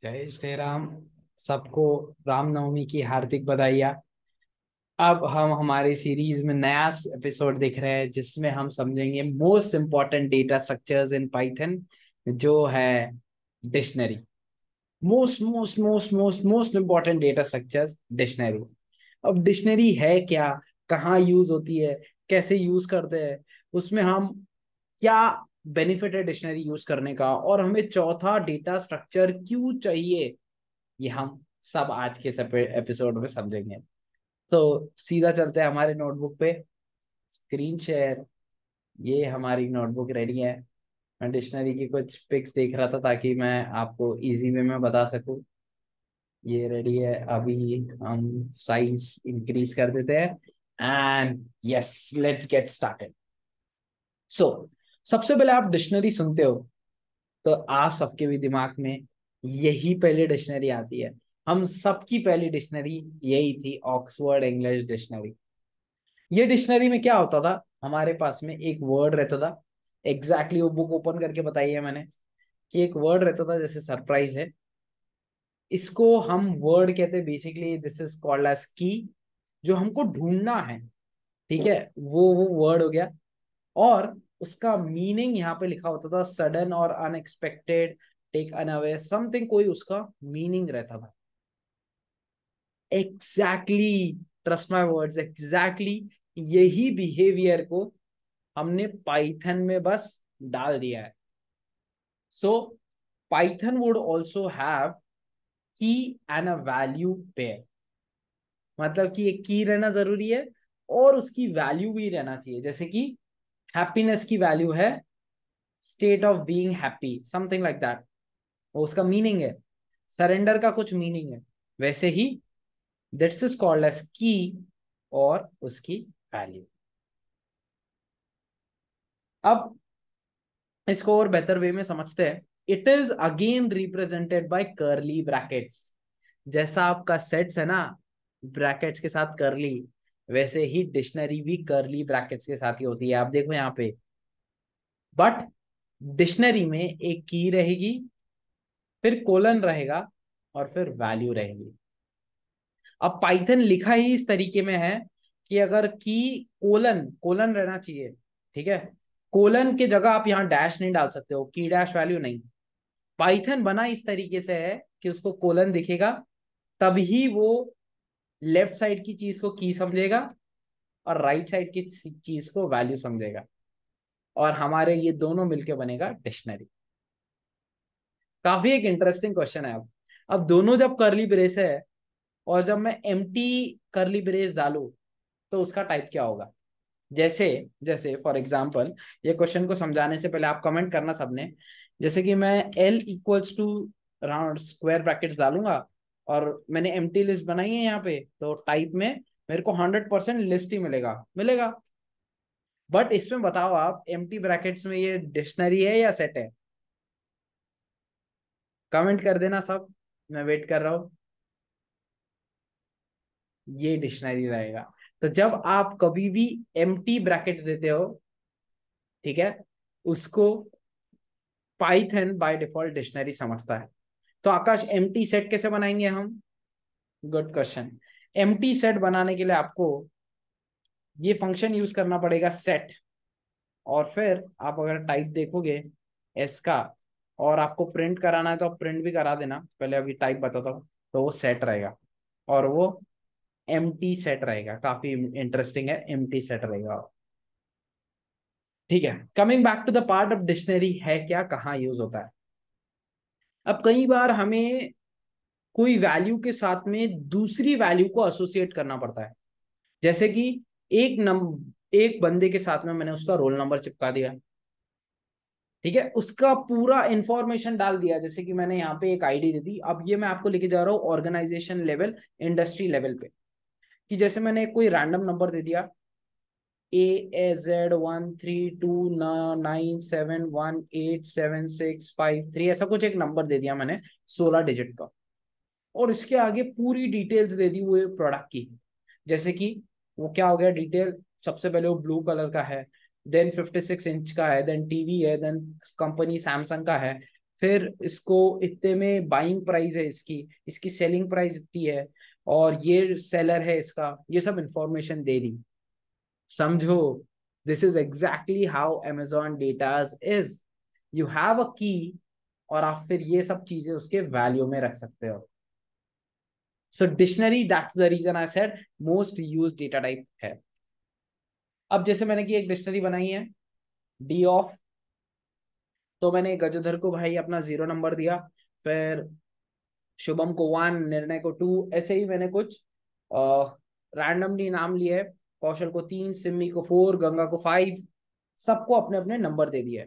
जय श्री राम। सबको रामनवमी की हार्दिक बधाइयाँ। अब हम हमारी सीरीज में नया एपिसोड देख रहे हैं जिसमें हम समझेंगे most important data structures in Python, जो है dictionary. Most most most most most important data structures dictionary. अब डिक्शनरी है क्या, कहाँ यूज होती है, कैसे यूज करते हैं, उसमें हम क्या बेनिफिट है डिक्शनरी यूज करने का, और हमें चौथा डेटा स्ट्रक्चर क्यों चाहिए, ये हम सब आज के एपिसोड में समझेंगे। तो सीधा चलते हैं हमारे नोटबुक पे। Screen share. ये हमारी नोटबुक रेडी है। मैं डिक्शनरी की कुछ पिक्स देख रहा था ताकि मैं आपको इजी वे में बता सकूं। ये रेडी है। अभी हम साइज इंक्रीज कर देते हैं and yes, let's get started. So सबसे पहले आप डिक्शनरी सुनते हो तो आप सबके भी दिमाग में यही पहली डिक्शनरी आती है। हम सबकी पहली डिक्शनरी यही थी, ऑक्सफोर्ड इंग्लिश डिक्शनरी। ये डिक्शनरी में क्या होता था, हमारे पास में एक वर्ड रहता था। एग्जैक्टली वो बुक ओपन करके बताई है मैंने कि एक वर्ड रहता था, जैसे सरप्राइज है। इसको हम वर्ड कहते हैं, basically this is called as key. जो हमको ढूंढना है, ठीक है, वो वर्ड हो गया। और उसका मीनिंग यहाँ पे लिखा होता था, सडन और अनएक्सपेक्टेड, टेक अनअवे समथिंग, कोई उसका मीनिंग रहता था। Exactly, trust my words, exactly यही बिहेवियर को हमने पाइथन में बस डाल दिया है। सो पाइथन वुड ऑल्सो हैव की एंड अ वैल्यू पेयर। मतलब कि एक की रहना जरूरी है और उसकी वैल्यू भी रहना चाहिए। जैसे कि हैप्पीनेस की वैल्यू है state of being happy, something like that, वो उसका मीनिंग है। सरेंडर का कुछ मीनिंग है। वैसे ही दिस इज कॉल्ड एज की और उसकी वैल्यू। अब इसको और बेहतर वे में समझते हैं। It is again represented by curly brackets. जैसा आपका सेट्स है ना, ब्रैकेट्स के साथ कर्ली, वैसे ही डिक्शनरी भी कर्ली ब्रैकेट्स के साथ ही होती है। आप देखो यहाँ पे, बट डिक्शनरी में एक की रहेगी, फिर कोलन रहेगा, और फिर वैल्यू रहेगी। अब पाइथन लिखा ही इस तरीके में है कि अगर की कोलन कोलन रहना चाहिए, ठीक है। कोलन के जगह आप यहाँ डैश नहीं डाल सकते हो, की डैश वैल्यू नहीं। पाइथन बना इस तरीके से है कि उसको कोलन दिखेगा, तभी वो लेफ्ट साइड की चीज को की समझेगा और राइट साइड की चीज को वैल्यू समझेगा, और हमारे ये दोनों मिलके बनेगा डिक्शनरी। काफी एक इंटरेस्टिंग क्वेश्चन है। अब दोनों जब करली ब्रेस है और जब मैं एम्प्टी करली ब्रेस डालू तो उसका टाइप क्या होगा। जैसे जैसे फॉर एग्जाम्पल, ये क्वेश्चन को समझाने से पहले आप कमेंट करना सबने। जैसे कि मैं L equals to round square brackets डालूंगा और मैंने एम्प्टी लिस्ट बनाई है यहाँ पे, तो टाइप में मेरे को 100% लिस्ट ही मिलेगा मिलेगा। बट इसमें बताओ आप, एम्प्टी ब्रैकेट्स में ये डिक्शनरी है या सेट है? कमेंट कर देना सब, मैं वेट कर रहा हूँ। ये डिक्शनरी रहेगा। तो जब आप कभी भी एम्प्टी ब्रैकेट्स देते हो, ठीक है, उसको पाइथन बाय डिफॉल्ट डिक्शनरी समझता है। तो आकाश, एम्प्टी सेट कैसे बनाएंगे हम? Good question. एम्प्टी सेट बनाने के लिए आपको ये फंक्शन यूज करना पड़ेगा, सेट। और फिर आप अगर टाइप देखोगे एस का, और आपको प्रिंट कराना है तो आप प्रिंट भी करा देना, पहले अभी टाइप बताता हूँ। तो वो सेट रहेगा और वो एम्प्टी सेट रहेगा। काफी इंटरेस्टिंग है, एम्प्टी सेट रहेगा। ठीक है, coming back to the part of dictionary है क्या, कहाँ यूज होता है। अब कई बार हमें कोई वैल्यू के साथ में दूसरी वैल्यू को एसोसिएट करना पड़ता है। जैसे कि एक बंदे के साथ में मैंने उसका रोल नंबर चिपका दिया, ठीक है, उसका पूरा इंफॉर्मेशन डाल दिया। जैसे कि मैंने यहाँ पे एक आईडी दे दी। अब ये मैं आपको लेके जा रहा हूँ ऑर्गेनाइजेशन लेवल, इंडस्ट्री लेवल पे। कि जैसे मैंने कोई रैंडम नंबर दे दिया, AZ132997187653, ऐसा कुछ एक नंबर दे दिया मैंने, 16 डिजिट का। और इसके आगे पूरी डिटेल्स दे दी हुए प्रोडक्ट की। जैसे कि वो क्या हो गया डिटेल, सबसे पहले वो ब्लू कलर का है, देन 56 इंच का है, देन टीवी है, देन कंपनी सैमसंग का है, फिर इसको इतने में बाइंग प्राइस है इसकी, इसकी सेलिंग प्राइस इतनी है, और ये सेलर है इसका, ये सब इंफॉर्मेशन दे दी। समझो, this is exactly how Amazon datas is. You have a की, और आप फिर ये सब चीजें उसके वैल्यू में रख सकते हो। So dictionary, that's the reason I said most used data type है। अब जैसे मैंने की एक डिक्शनरी बनाई है डी ऑफ, तो मैंने गजोधर को भाई अपना 0 नंबर दिया, फिर शुभम को 1, निर्णय को 2, ऐसे ही मैंने कुछ रैंडमली नाम लिए है। कौशल को 3, सिमी को 4, गंगा को 5, सबको अपने अपने नंबर दे दिए।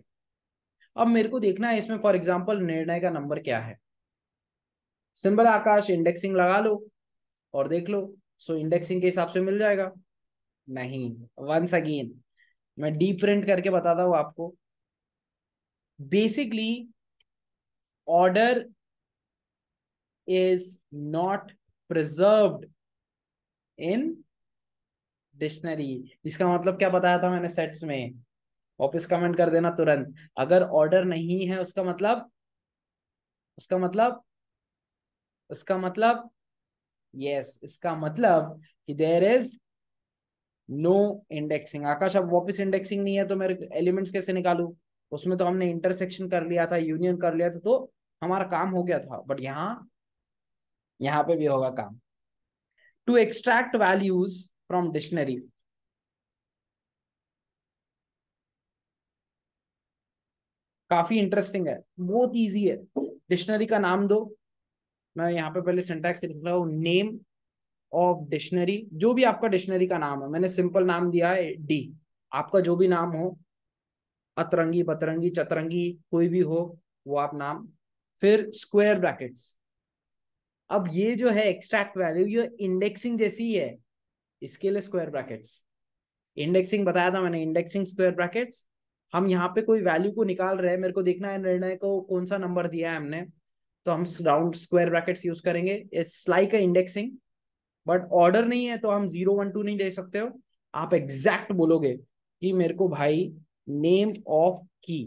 अब मेरे को देखना है इसमें फॉर एग्जांपल निर्णय का नंबर क्या है। सिंबल आकाश इंडेक्सिंग लगा लो और देख लो, सो इंडेक्सिंग के हिसाब से मिल जाएगा। नहीं, वंस अगेन मैं डी प्रिंट करके बताता हूँ आपको। Basically order is not preserved in dictionary. इसका मतलब क्या बताया था मैंने सेट्स में, वापस कमेंट कर देना तुरंत। अगर ऑर्डर नहीं है उसका मतलब, उसका मतलब, उसका मतलब, यस, इसका मतलब कि देयर इज नो इंडेक्सिंग। आकाश अब वापस इंडेक्सिंग नहीं है तो मेरे एलिमेंट्स कैसे निकालूं? उसमें तो हमने इंटरसेक्शन कर लिया था, यूनियन कर लिया था, तो हमारा काम हो गया था। बट यहाँ पे भी होगा काम। To extract values from dictionary, काफी इंटरेस्टिंग है, बहुत इजी है। डिक्शनरी का नाम दो, मैं यहाँ पे पहले सिंटैक्स लिख रहा हूँ, नेम ऑफ डिक्शनरी, जो भी आपका डिक्शनरी का नाम है, मैंने सिंपल नाम दिया है डी। आपका जो भी नाम हो, अतरंगी, पतरंगी, चतरंगी, कोई भी हो वो आप नाम, फिर स्क्वायर ब्रैकेट्स। अब ये जो है एक्सट्रैक्ट वैल्यू, ये इंडेक्सिंग जैसी ही है, इसके लिए स्क्वायर ब्रैकेट्स। इंडेक्सिंग बताया था मैंने, इंडेक्सिंग स्क्वायर ब्रैकेट्स। हम यहाँ पे कोई वैल्यू को निकाल रहे हैं, मेरे को देखना है निर्णय को कौन सा नंबर दिया है हमने, तो हम राउंड स्क्वायर ब्रैकेट्स यूज करेंगे। It's like a indexing, but order नहीं है तो हम 0 1 2 नहीं दे सकते हो। आप एग्जैक्ट बोलोगे कि मेरे को भाई नेम ऑफ की,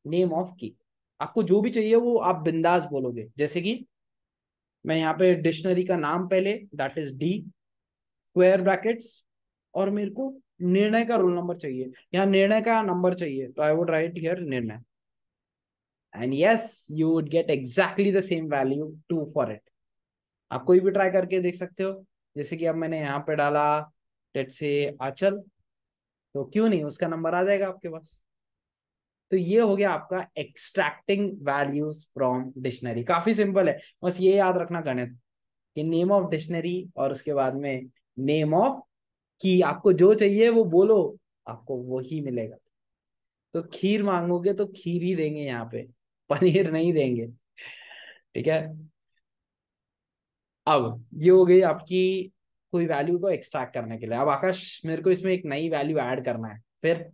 नेम ऑफ की, आपको जो भी चाहिए वो आप बिंदास बोलोगे। जैसे कि मैं यहाँ पे डिक्शनरी का नाम पहले, that is D, square brackets, और मेरे को निर्णय का रोल नंबर चाहिए, यहाँ निर्णय का नंबर चाहिए, तो आई वुड राइट हियर निर्णय, and yes you would get exactly the same value 2 for it. आप कोई भी ट्राई करके देख सकते हो। जैसे कि अब मैंने यहाँ पे डाला लेट्स से आंचल, तो क्यों नहीं उसका नंबर आ जाएगा आपके पास। तो ये हो गया आपका एक्सट्रैक्टिंग वैल्यूज फ्रॉम डिक्शनरी, काफी सिंपल है। बस ये याद रखना गणित, कि नेम ऑफ डिक्शनरी और उसके बाद में नेम ऑफ की, आपको जो चाहिए वो बोलो, आपको वो ही मिलेगा। तो खीर मांगोगे तो खीर ही देंगे यहाँ पे, पनीर नहीं देंगे। ठीक है। अब ये हो गई आपकी कोई वैल्यू को एक्सट्रैक्ट करने के लिए। अब आकाश मेरे को इसमें एक नई वैल्यू ऐड करना है, फिर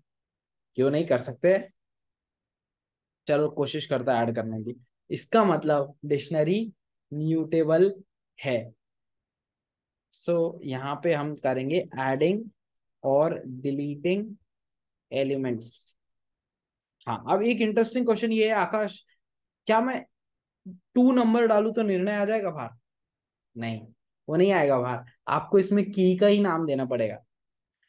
क्यों नहीं कर सकते? चलो कोशिश करता है ऐड करने की। इसका मतलब डिक्शनरी म्यूटेबल है। सो यहाँ पे हम करेंगे एडिंग और डिलीटिंग एलिमेंट्स। हाँ, अब एक इंटरेस्टिंग क्वेश्चन ये है आकाश, क्या मैं 2 नंबर डालू तो निर्णय आ जाएगा बाहर? नहीं, वो नहीं आएगा बाहर। आपको इसमें की का ही नाम देना पड़ेगा।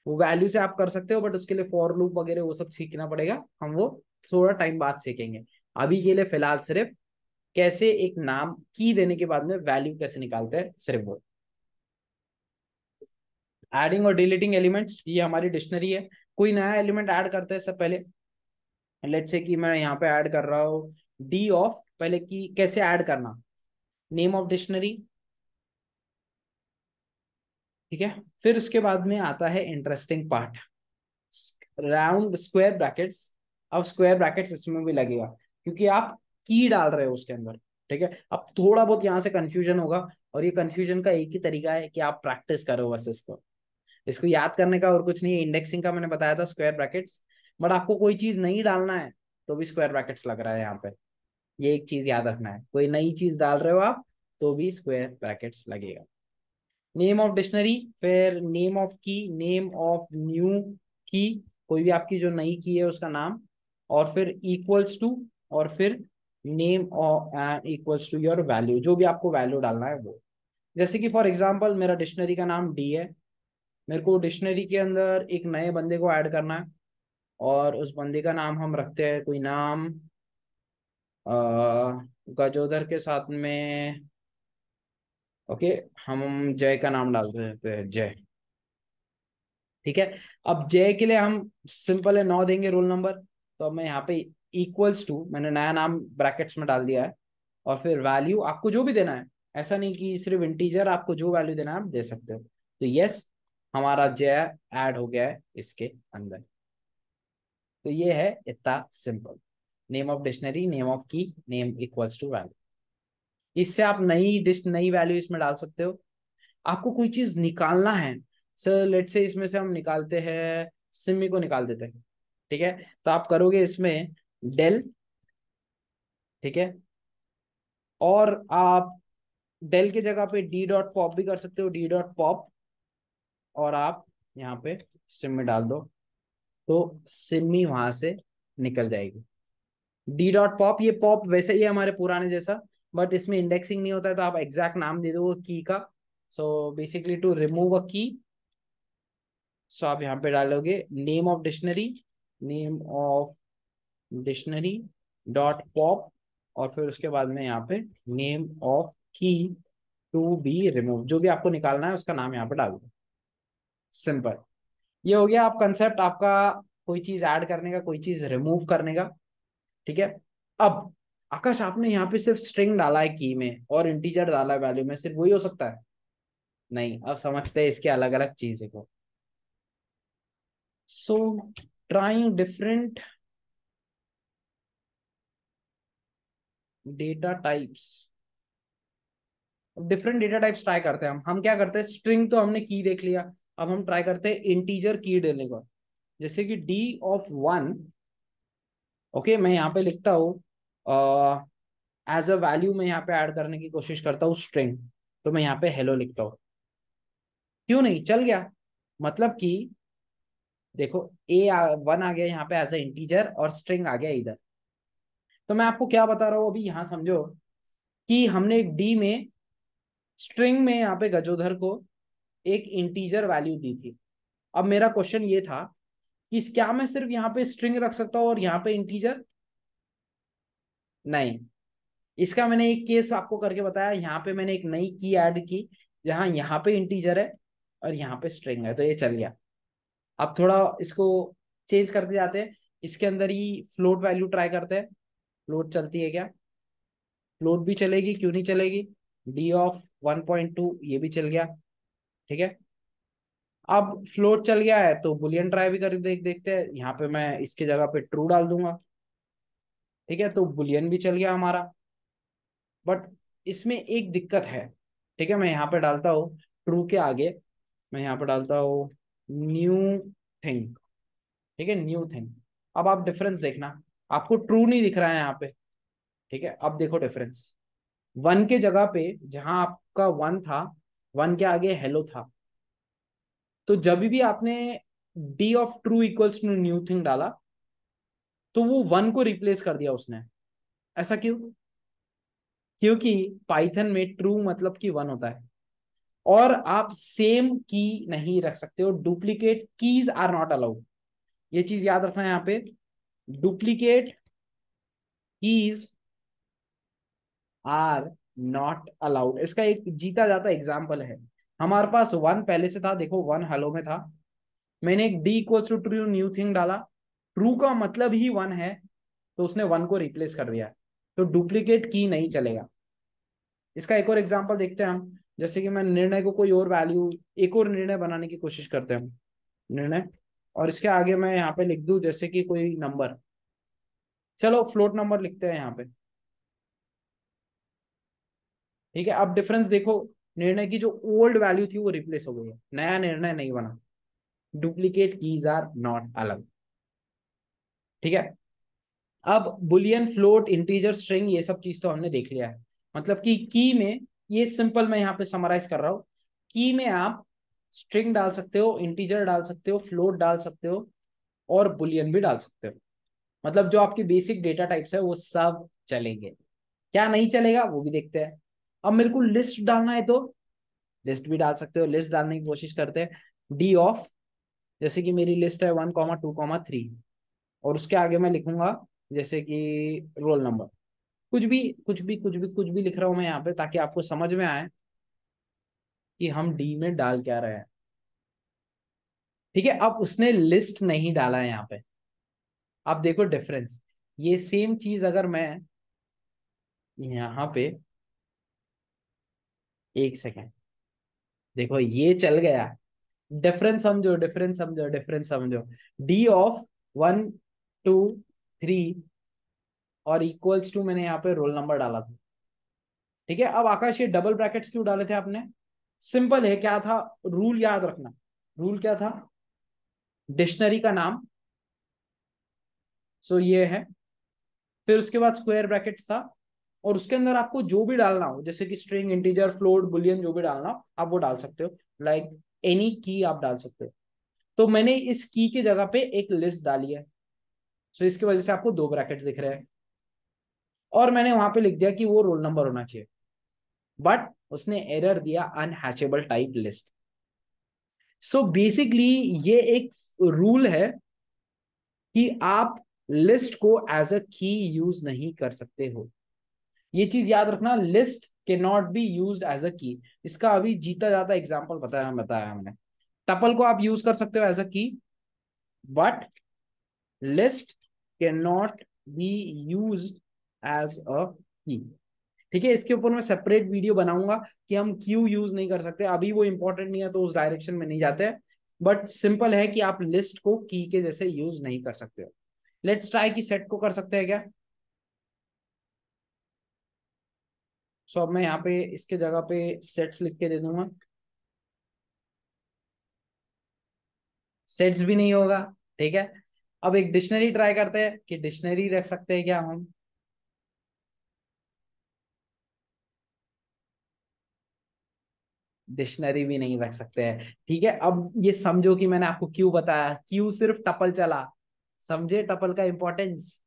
वो वैल्यू से आप कर सकते हो, बट उसके लिए फॉर लूप वगैरह वो सब सीखना पड़ेगा, हम वो थोड़ा टाइम बाद सीखेंगे। अभी के लिए फिलहाल सिर्फ कैसे एक नाम की देने के बाद में वैल्यू कैसे निकालते हैं, सिर्फ वो। एडिंग और डिलीटिंग एलिमेंट्स, ये हमारी डिक्शनरी है। कोई नया एलिमेंट ऐड करते हैं सब पहले। लेट्स से कि मैं यहाँ पे ऐड कर रहा हूँ डी ऑफ, पहले की कैसे ऐड करना, नेम ऑफ डिक्शनरी, ठीक है। फिर उसके बाद में आता है interesting part, round square brackets. अब स्क्वायर ब्रैकेट्स इसमें भी लगेगा, क्योंकि आप की डाल रहे हो उसके अंदर। ठीक है, अब थोड़ा बहुत यहाँ से कंफ्यूजन होगा, और ये कंफ्यूजन का एक ही तरीका है कि आप प्रैक्टिस करो बस इसको। इसको याद करने का और कुछ नहीं है। इंडेक्सिंग का मैंने बताया था स्क्वायर ब्रैकेट्स, बट आपको कोई चीज नहीं डालना है तो भी स्क्वायर ब्रैकेट्स लग रहा है यहाँ पे। ये एक चीज याद रखना है, कोई नई चीज डाल रहे हो आप तो भी स्क्वायर ब्रैकेट्स लगेगा। नेम ऑफ डिक्शनरी, फिर नेम ऑफ की, नेम ऑफ न्यू की, कोई भी आपकी जो नई की है उसका नाम, और फिर इक्वल्स टू, और फिर नेम और इक्वल्स टू योर वैल्यू, जो भी आपको वैल्यू डालना है वो। जैसे कि फॉर एग्जांपल मेरा डिक्शनरी का नाम डी है, मेरे को डिक्शनरी के अंदर एक नए बंदे को ऐड करना है, और उस बंदे का नाम हम रखते हैं कोई नाम गजोदर के साथ में। ओके, हम जय का नाम डाल देते हैं, जय। ठीक है। अब जय के लिए हम सिंपल है 9 देंगे रोल नंबर। तो अब मैं यहाँ पे इक्वल्स टू, मैंने नया नाम ब्रैकेट्स में डाल दिया है, और फिर वैल्यू आपको जो भी देना है, ऐसा नहीं कि सिर्फ इंटीजर, आपको जो वैल्यू देना है आप दे सकते हो। तो यस, हमारा जय ऐड हो गया है इसके अंदर। तो ये है इतना simple, name of dictionary, name of की, नेम इक्वल्स टू वैल्यू। इससे आप नई डिश नई वैल्यू इसमें डाल सकते हो। आपको कोई चीज निकालना है, सर लेट से इसमें से हम निकालते हैं, सिमी को निकाल देते हैं। ठीक है, तो आप करोगे इसमें डेल। ठीक है, और आप डेल की जगह पे डी डॉट पॉप भी कर सकते हो, डी डॉट पॉप, और आप यहाँ पे सिमी डाल दो, तो सिमी वहां से निकल जाएगी। डी डॉट पॉप, ये पॉप वैसे ही है हमारे पुराने जैसा, बट इसमें इंडेक्सिंग नहीं होता है, तो आप एग्जैक्ट नाम दे दो की का। So basically to remove a key, so आप यहाँ पे डालोगे name of dictionary, name of dictionary dot pop, और फिर उसके बाद में यहाँ पे name of key to be remove, जो भी आपको निकालना है उसका नाम यहाँ पे डाल दो। सिंपल, ये हो गया आप कंसेप्ट आपका, कोई चीज ऐड करने का, कोई चीज रिमूव करने का। ठीक है। अब आकाश, आपने यहाँ पे सिर्फ स्ट्रिंग डाला है की में और इंटीजर डाला है वैल्यू में, सिर्फ वही हो सकता है? नहीं, अब समझते हैं इसके अलग अलग चीजें को। सो trying different data types, different data types try करते हैं हम क्या करते हैं, स्ट्रिंग तो हमने की देख लिया, अब हम ट्राई करते हैं इंटीजर की देने का। जैसे कि D of 1। ओके, मैं यहाँ पे लिखता हूँ एज अ वैल्यू, मैं यहाँ पे ऐड करने की कोशिश करता हूँ स्ट्रिंग, तो मैं यहाँ पे हेलो लिखता हूँ। क्यों नहीं चल गया? मतलब कि देखो, A1 आ गया यहाँ पे एज अ इंटीजर, और स्ट्रिंग आ गया इधर। तो मैं आपको क्या बता रहा हूँ अभी, यहाँ समझो कि हमने एक डी में, स्ट्रिंग में यहाँ पे गजोधर को एक इंटीजर वैल्यू दी थी। अब मेरा क्वेश्चन ये था कि क्या मैं सिर्फ यहाँ पे स्ट्रिंग रख सकता हूँ और यहाँ पे इंटीजर? नहीं, इसका मैंने एक केस आपको करके बताया, यहाँ पे मैंने एक नई की ऐड की, जहां यहाँ पे इंटीजर है और यहाँ पे स्ट्रिंग है, तो ये चल गया। अब थोड़ा इसको चेंज करते जाते हैं, इसके अंदर ही फ्लोट वैल्यू ट्राई करते हैं, फ्लोट चलती है क्या? फ्लोट भी चलेगी, क्यों नहीं चलेगी? D of 1.2 ये भी चल गया। ठीक है, अब फ्लोट चल गया है तो बुलियन ट्राई भी कर देखते हैं, यहाँ पे मैं इसके जगह पे ट्रू डाल दूंगा। ठीक है, तो बुलियन भी चल गया हमारा। बट इसमें एक दिक्कत है। ठीक है, मैं यहाँ पे डालता हूँ ट्रू के आगे, मैं यहाँ पे डालता हूँ न्यू थिंग। ठीक है, न्यू थिंग। अब आप डिफरेंस देखना, आपको ट्रू नहीं दिख रहा है यहाँ पे। ठीक है, अब देखो डिफरेंस, 1 के जगह पे जहां आपका 1 था, 1 के आगे हेलो था, तो जब भी आपने D of 2 equals to new thing डाला, तो वो 1 को रिप्लेस कर दिया उसने। ऐसा क्यों? क्योंकि पाइथन में ट्रू मतलब कि 1 होता है, और आप सेम की नहीं रख सकते हो, duplicate keys are not allowed. ये चीज याद रखना है यहाँ पे, duplicate keys are not allowed. इसका एक जीता जाता एग्जाम्पल है, हमारे पास 1 पहले से था, देखो 1 हेलो में था, मैंने एक D equal to true new thing डाला, ट्रू का मतलब ही 1 है, तो उसने 1 को रिप्लेस कर दिया, तो डुप्लीकेट की नहीं चलेगा। इसका एक और एग्जांपल देखते हैं हम, जैसे कि मैं निर्णय को कोई और वैल्यू, एक और निर्णय बनाने की कोशिश करते हैं हम, निर्णय, और इसके आगे मैं यहाँ पे लिख दूं जैसे कि कोई नंबर, चलो फ्लोट नंबर लिखते हैं यहाँ पे। ठीक है, अब डिफरेंस देखो, निर्णय की जो ओल्ड वैल्यू थी वो रिप्लेस हो गई है, नया निर्णय नहीं बना। Duplicate keys are not allowed. ठीक है, अब बुलियन, फ्लोट, इंटीजर, स्ट्रिंग, ये सब चीज तो हमने देख लिया है। मतलब कि की में, ये सिंपल मैं यहाँ पे समराइज कर रहा हूँ, की में आप स्ट्रिंग डाल सकते हो, इंटीजर डाल सकते हो, फ्लोट डाल सकते हो, और बुलियन भी डाल सकते हो। मतलब जो आपके बेसिक डेटा टाइप्स है वो सब चलेंगे। क्या नहीं चलेगा वो भी देखते हैं। अब मेरे को लिस्ट डालना है तो लिस्ट भी डाल सकते हो। लिस्ट डालने की कोशिश करते हैं। डी ऑफ, जैसे कि मेरी लिस्ट है 1,2,3 और उसके आगे मैं लिखूंगा जैसे कि रोल नंबर। कुछ भी लिख रहा हूं मैं यहाँ पे, ताकि आपको समझ में आए कि हम डी में डाल क्या रहे हैं। ठीक है, अब उसने लिस्ट नहीं डाला है यहाँ पे। आप देखो डिफरेंस। ये सेम चीज अगर मैं यहाँ पे, एक सेकेंड, देखो ये चल गया। डिफरेंस समझो। डी ऑफ 1,2,3 और इक्वल्स टू, मैंने यहाँ पे रोल नंबर डाला था। ठीक है, अब आकाश ये डबल ब्रैकेट्स क्यों डाले थे आपने? सिंपल है, क्या था रूल, याद रखना। रूल क्या था? डिक्शनरी का नाम, सो ये है। फिर उसके बाद स्क्वायर ब्रैकेट्स था, और उसके अंदर आपको जो भी डालना हो, जैसे कि स्ट्रिंग, इंटीजर, फ्लोट, बुलियन, जो भी डालना हो आप वो डाल सकते हो। लाइक एनी की आप डाल सकते हो। तो मैंने इस की की जगह पे एक लिस्ट डाली है, सो इसकी वजह से आपको दो ब्रैकेट्स दिख रहे हैं। और मैंने वहां पे लिख दिया कि वो रोल नंबर होना चाहिए, बट उसने एरर दिया अनहैचेबल टाइप लिस्ट। सो बेसिकली ये एक रूल है कि आप लिस्ट को एज अ की यूज नहीं कर सकते हो। ये चीज याद रखना, list can not be use as a key. इसका अभी जीता जाता एग्जाम्पल बताया हमने। टपल को आप यूज कर सकते हो as a key, but list can not be use as a key. ठीक है, इसके ऊपर मैं सेपरेट वीडियो बनाऊंगा कि हम क्यों यूज नहीं कर सकते। अभी वो इंपॉर्टेंट नहीं है तो उस डायरेक्शन में नहीं जाते हैं। बट सिंपल है कि आप लिस्ट को की के जैसे यूज नहीं कर सकते हो। लेट्स ट्राई कि सेट को कर सकते हैं क्या। सो अब मैं यहाँ पे इसके जगह पे सेट्स लिख के दे दूंगा। सेट्स भी नहीं होगा। ठीक है, अब एक डिक्शनरी ट्राई करते हैं कि डिक्शनरी रख सकते हैं क्या हम। डिक्शनरी भी नहीं रख सकते हैं। ठीक है, अब ये समझो कि मैंने आपको क्यों बताया, क्यों सिर्फ टपल चला। समझे टपल का importance.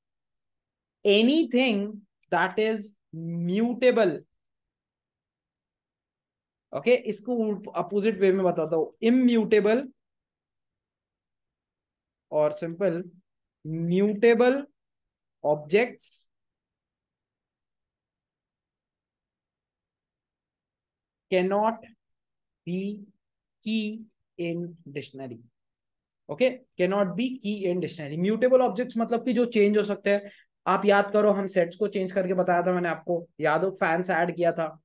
Anything that is mutable. Okay, इसको अपोजिट वे में बताता हूं। इम्यूटेबल और simple mutable objects cannot be key in dictionary. Okay, cannot be key in dictionary. Mutable objects मतलब कि जो चेंज हो सकते हैं। आप याद करो, हम सेट्स को चेंज करके बताया था मैंने आपको, याद हो, फैंस ऐड किया था।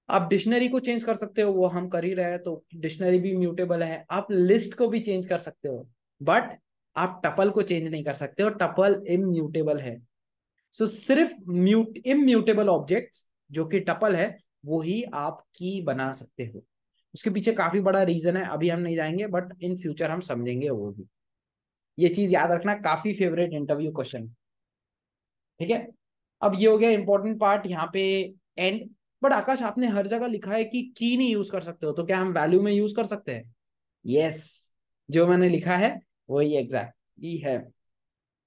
आप डिक्शनरी को चेंज कर सकते हो, वो हम कर ही रहे हैं, तो डिक्शनरी भी म्यूटेबल है। आप लिस्ट को भी चेंज कर सकते हो, बट आप टपल को चेंज नहीं कर सकते हो, टपल इम्यूटेबल है। सो सिर्फ इम्यूटेबल ऑब्जेक्ट्स जो कि टपल है, वो ही आप की बना सकते हो। उसके पीछे काफी बड़ा रीजन है, अभी हम नहीं जाएंगे, बट इन फ्यूचर हम समझेंगे वो भी। ये चीज याद रखना, काफी फेवरेट इंटरव्यू क्वेश्चन। ठीक है, अब ये हो गया इंपॉर्टेंट पार्ट यहाँ पे एंड। बट आकाश, आपने हर जगह लिखा है कि की नहीं यूज कर सकते हो, तो क्या हम वैल्यू में यूज कर सकते हैं? यस, जो मैंने लिखा है वही एग्जैक्ट ही है।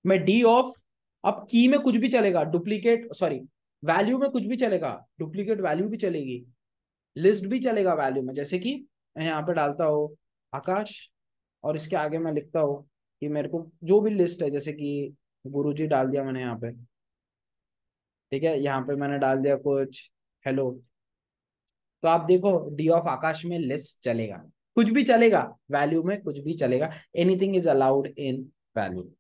मैं डी ऑफ, अब की में कुछ भी चलेगा, डुप्लीकेट सॉरी, वैल्यू में कुछ भी चलेगा, डुप्लीकेट वैल्यू भी चलेगी, लिस्ट भी चलेगा वैल्यू में। जैसे कि मैं यहाँ पे डालता हूँ आकाश, और इसके आगे मैं लिखता हूँ कि मेरे को जो भी लिस्ट है, जैसे कि गुरुजी डाल दिया मैंने यहाँ पे। ठीक है, यहाँ पे मैंने डाल दिया कुछ हेलो। तो आप देखो डी ऑफ आकाश में लिस्ट चलेगा, कुछ भी चलेगा, वैल्यू में कुछ भी चलेगा। Anything is allowed in value.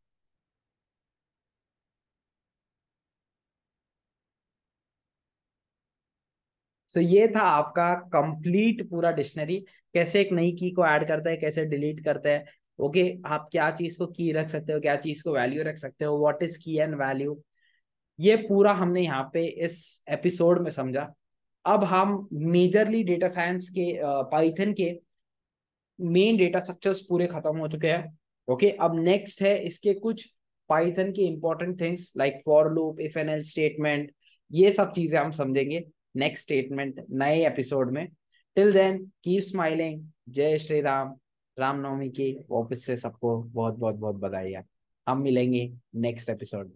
So ये था आपका कंप्लीट पूरा डिक्शनरी। कैसे एक नई की को ऐड करता है, कैसे डिलीट करता है। ओके, आप क्या चीज को की रख सकते हो, क्या चीज को वैल्यू रख सकते हो, व्हाट इज की एंड वैल्यू, ये पूरा हमने यहाँ पे इस एपिसोड में समझा। अब हम मेजरली डेटा साइंस के, पाइथन के मेन डेटा स्ट्रक्चर्स पूरे खत्म हो चुके हैं। ओके, अब नेक्स्ट है इसके कुछ पाइथन के important things like for loop, if एन एल स्टेटमेंट। ये सब चीजें हम समझेंगे नेक्स्ट स्टेटमेंट नए एपिसोड में। Till then keep smiling. जय श्री राम। रामनवमी की वापस से सबको बहुत बहुत बहुत बधाई। हम मिलेंगे नेक्स्ट एपिसोड।